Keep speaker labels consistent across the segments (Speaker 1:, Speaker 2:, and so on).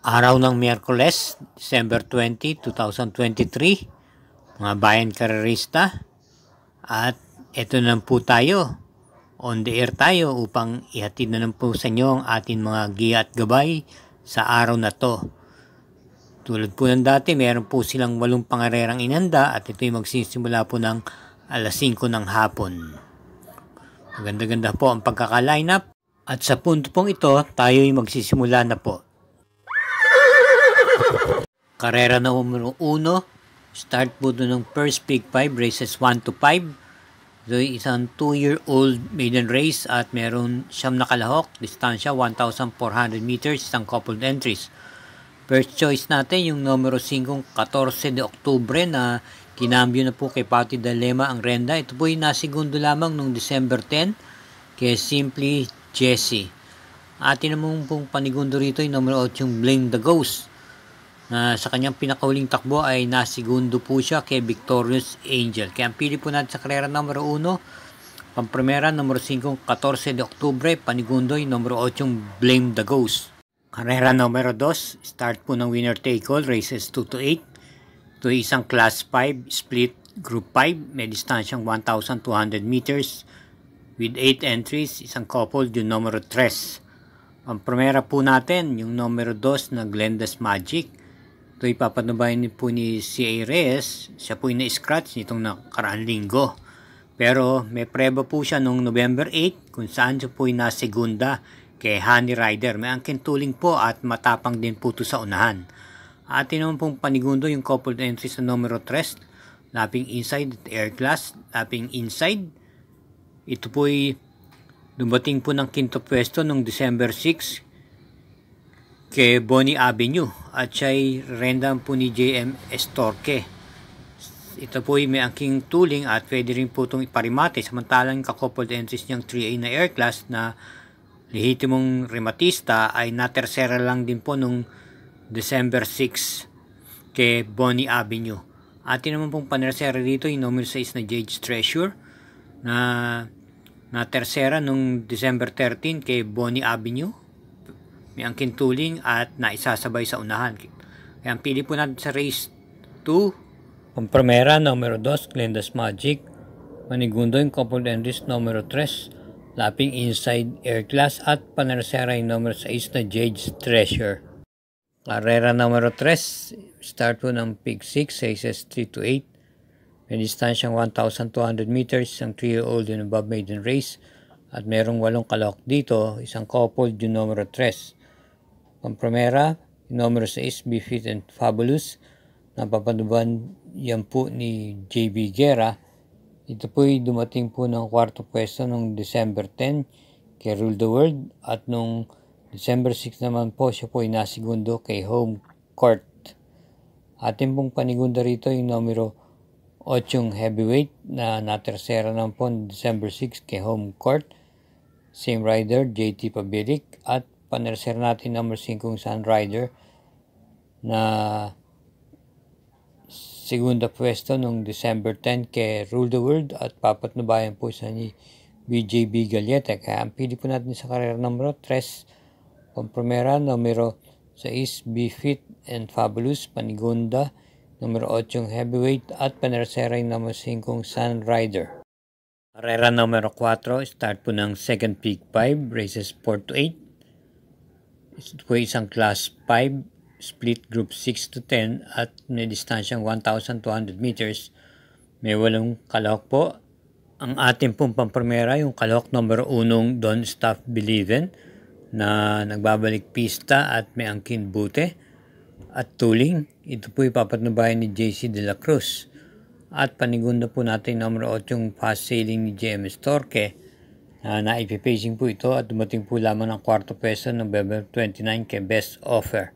Speaker 1: Araw ng Miyerkules, December 20, 2023, mga bayan karerista, at eto na po tayo, on the air tayo upang ihatid na po sa inyo ang ating mga giya at gabay sa araw na to. Tulad po ng dati, meron po silang 8 pangarerang inanda at ito'y magsisimula po ng alas 5 ng hapon. Maganda-ganda po ang pagkaka-line up at sa punto pong ito, tayo'y magsisimula na po. Karera numero 1, start po doon ng first Big 5, races 1 to 5. So, isang 2-year-old maiden race at meron siyam na kalahok, distansya 1,400 meters, isang coupled entries. First choice natin yung numero 5, 14 de Oktubre na kinambyo na po kay Pati Dalema ang renda. Ito po yung nasigundo lamang noong December 10 kay Simply Jessie. Atin naman pong panigundo rito yung numero 8, yung Blame the Ghost. Sa kanyang pinakahuling takbo ay nasigundo po siya kay Victorious Angel. Kaya ang pili po natin sa karera numero 1, pampremera numero 5, 14 de Oktubre, panigundo yung numero 8, Blame the Ghost. Karera numero 2, start po ng winner take all, races 2 to 8. Ito ay isang class 5, split group 5, may distansyang 1,200 meters with 8 entries, isang couple yung numero 3. Pampremera po natin yung numero 2 na Glenda's Magic. Ito ipapatubayan po ni C.A. Reyes. Siya po yung na-scratch nitong nakaraang linggo. Pero may preba po siya noong November 8 kung saan siya po yung nasegunda kay Honey Rider. May angkin tuling po at matapang din po ito sa unahan. Atin naman pong panigundo yung coupled entry sa numero 3. Lapping inside at air class. Lapping inside. Ito po ay dumating po ng quinto pwesto noong December 6 kay Bonnie Avenue at siya'y rendang po ni J.M. Estorque. Ito po ay may angking tuling at pwede rin po itong iparimate samantalang ka-coupled entries niyang 3A na air class na lehitimong rematista ay natersera lang din po nung December 6 kay Bonnie Avenue. Atin naman pong panersera dito yung numero 6 na Jade Treasure na tersera nung December 13 kay Bonnie Avenue. May angkin tuling at naisasabay sa unahan. Kaya ang pili po natin sa race 2. Pampremera, numero 2, Glenda's Magic. Manigundo yung coupled entries, numero 3. Lapping inside air class at panersera yung numero 6 na Jade's Treasure. Karera numero 3. Start po ng Pig 6, races 3 to 8. May distansyang 1,200 meters, isang 3-year-old yung above maiden race. At merong 8 kalahok dito, isang coupled yung numero 3. Pampremera, numero 6, Be Fit and Fabulous. Napapanuban yan po ni J.B. Guerra. Ito po ay dumating po ng kwarto pwesto noong December 10 kay Rule the World. At noong December 6 naman po siya po ay nasigundo kay Home Court. Atin pong panigundo rito yung numero 8 heavyweight na natersera naman po noong December 6 kay Home Court. Same rider, JT Pabilik at panersera natin number 5 Sun Rider na segunda pwesto noong December 10 kay Rule the World at papatnubayan po sa ni BJB Galleta. Kaya ang pili po natin sa karera numero 3, pampremera numero 6 Be Fit and Fabulous, panigunda numero 8 heavyweight at panersera yung number 5 Sun Rider. Karera numero 4, start po ng second Peak 5, races 4 to 8. Ito po isang class 5, split group 6 to 10 at may distansyang 1,200 meters. May 8 kalahok po. Ang ating pong pampremera, yung kalahok numero 1, Don't Stop Believin' na nagbabalik pista at may angkin bute at tuling. Ito po ipapatnubayan ni JC De La Cruz. At panigundo po natin numero 8 yung fast sailing ni J.M. Estorque na naipipacing po ito at dumating po lamang ng kwarto peso November 29 kay Best Offer.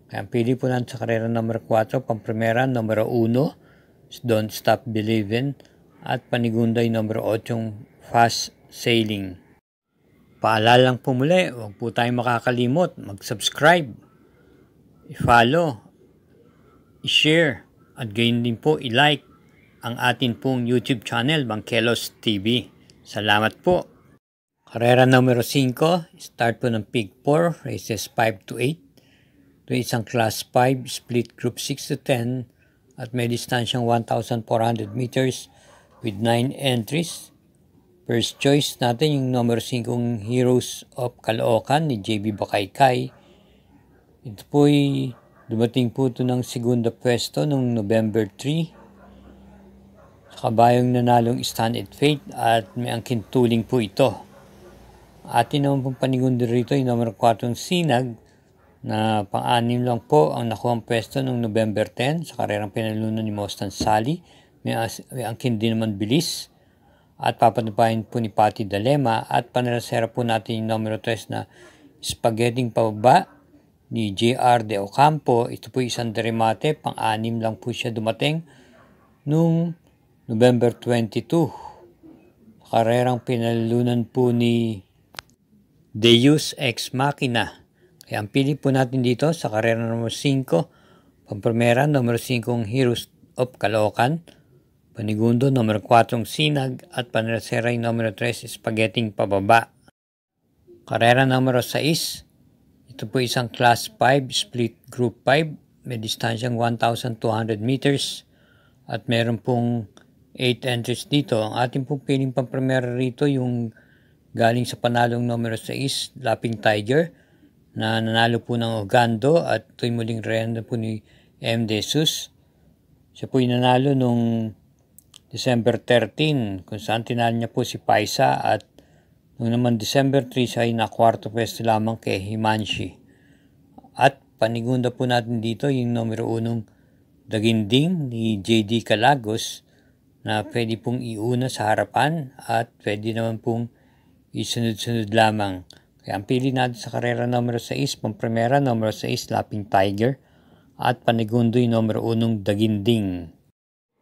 Speaker 1: Kaya ang pili po natin sa karera numero 4, pampremera numero 1, Don't Stop Believin' at panigundo yung numero 8 fast sailing. Paalala lang po muli, huwag po tayong makakalimot mag-subscribe, i-follow, i-share at gayon din po i-like ang atin pong YouTube channel, Bangkelos TV. Salamat po. Karera numero 5, start po ng Pig 4, races 5 to 8. Ito isang Class 5 split group 6 to 10 at may distansyang 1,400 meters with 9 entries. First choice natin yung number 5 Heroes of Caloocan ni JB Bakaykay. Ito po'y dumating po ito ng segunda pwesto noong November 3. Sa kabayong nanalong Stand and Faith at may angkin tuling po ito. Atin naman pong panigundo rito yung number 4 Sinag na pang-anim lang po ang nakuha ang pwesto noong November 10 sa karerang pinalunan ni Mostan Sally. May angkin din naman bilis at papatupayan po ni Patty Dalema at panarasera po natin yung numero 3 na Spaghetting Pababa ni JR De Ocampo. Ito po isang deremate, pang-anim lang po siya dumating noong November 22. Karerang pinalunan po ni Deus Ex Machina. Kaya ang pili po natin dito sa karera numero 5, pampremera numero 5 Heroes of Caloocan, panigundo numero 4 Sinag at panrasera yung numero 3 Spaghetting Pababa. Karera numero 6, ito po isang Class 5 split group 5, may distansyang 1,200 meters at meron pong 8 entries dito. Ang ating pong piling pampremera rito yung galing sa panalong numero 6, Lapping Tiger, na nanalo po ng Ogando at ito'y muling rehenda po ni M. De Jesus. Siya po'y nanalo nung December 13 kung saan tinalo niya po si Paisa at nung naman December 3 siya ay nakwarto pwesto lamang kay Himanshi. At panigunda po natin dito yung numero 1 Daginding ni J.D. Calagos na pwede pong iuna sa harapan at pwede naman pong isunod-sunod lamang. Kaya ang pili natin sa karera numero 6, pampremera numero 6, Lapping Tiger at panigundo yung numero 1, Daginding.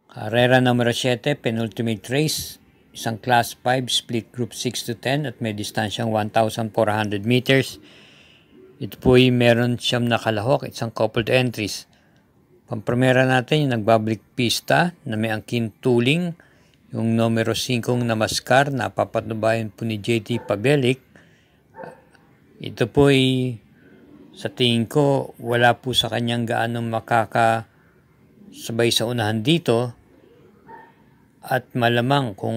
Speaker 1: Karera numero 7, penultimate race, isang Class 5 split group 6 to 10 at may distansyang 1,400 meters. Ito po ay meron siyam na kalahok, isang coupled entries. Pampremera natin yung nagbabalik pista na may angkin tuling, yung numero 5 Namaskar na papatubayan po ni JT Pabelik. Ito po ay sa tingin ko wala po sa kanyang gaanong makakasabay sa unahan dito at malamang kung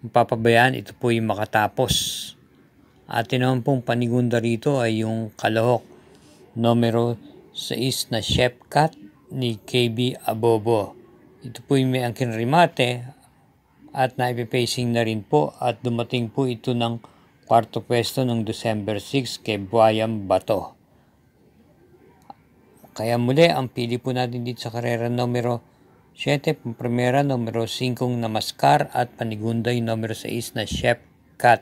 Speaker 1: mapapabayaan ito po ay makatapos. Atin naman pong panigunda rito ay yung kalahok numero 6 na Chef Cat ni KB Abobo. Ito po yung may angkin remate at naipipacing na rin po at dumating po ito ng kwarto pwesto noong December 6 kay Buayam Bato. Kaya muli ang pili po natin dito sa karera numero 7, pampremera numero 5 Namaskar at panigunda yung numero 6 na Chef Cat.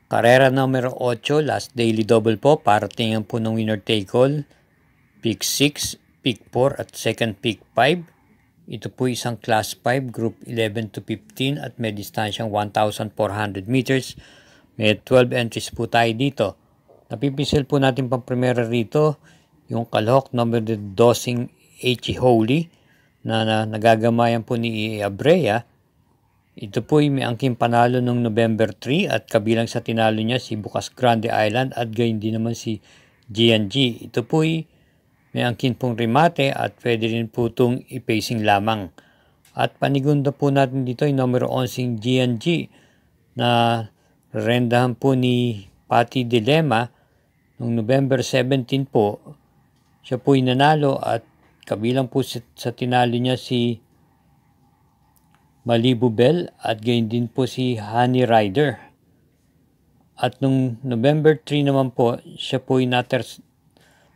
Speaker 1: Karera numero 8, last daily double po, parating po ng winner take all, pick 6, pick 4 at second pick 5. Ito po isang Class 5, group 11 to 15 at may distansyang 1,400 meters. May 12 entries po tayo dito. Napipisil po natin pang primera rito yung kalahok number 12 H. Holy na nagagamayan po ni Abrea. Ito po ay may angking panalo noong November 3 at kabilang sa tinalo niya si Bukas Grande Island at gayon din naman si G&G. Ito po ay may angkin pong remate at pwede rin po itong ipacing lamang. At panigunda po natin dito ay numero 11 G&G na rendahan po ni Patty Dilema noong November 17 po. Siya po ay nanalo at kabilang po sa tinalo niya si Malibu Bell at gayon din po si Honey Rider. At nung November 3 naman po, siya po ay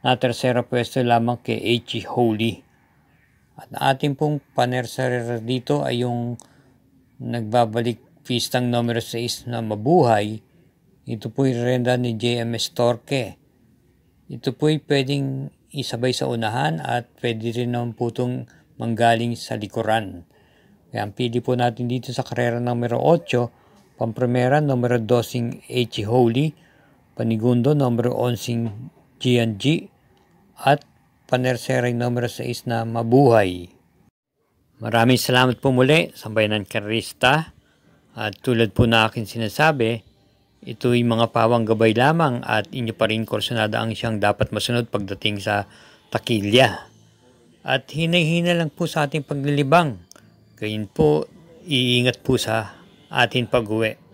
Speaker 1: natersera pwesto lamang kay H. Holy. At ating pong panersera dito ay yung nagbabalik pistang numero 6 na Mabuhay. Ito po ay renda ni JMS Torque. Ito po ay pwedeng isabay sa unahan at pwede rin naman po itong manggaling sa likuran. Kaya ang pili po natin dito sa karera numero 8, pampremera numero 12 H. Holy, panigundo numero 11 G&G at panersera numero 6 na Mabuhay. Maraming salamat po muli sa Bayanan Karista at tulad po na akin sinasabi, Ito'y mga pawang gabay lamang at inyo pa rin Corsonada ang siyang dapat masunod pagdating sa takilya. At hinay-hina lang po sa ating paglilibang. Gayun po, iingat po sa ating pag-uwi.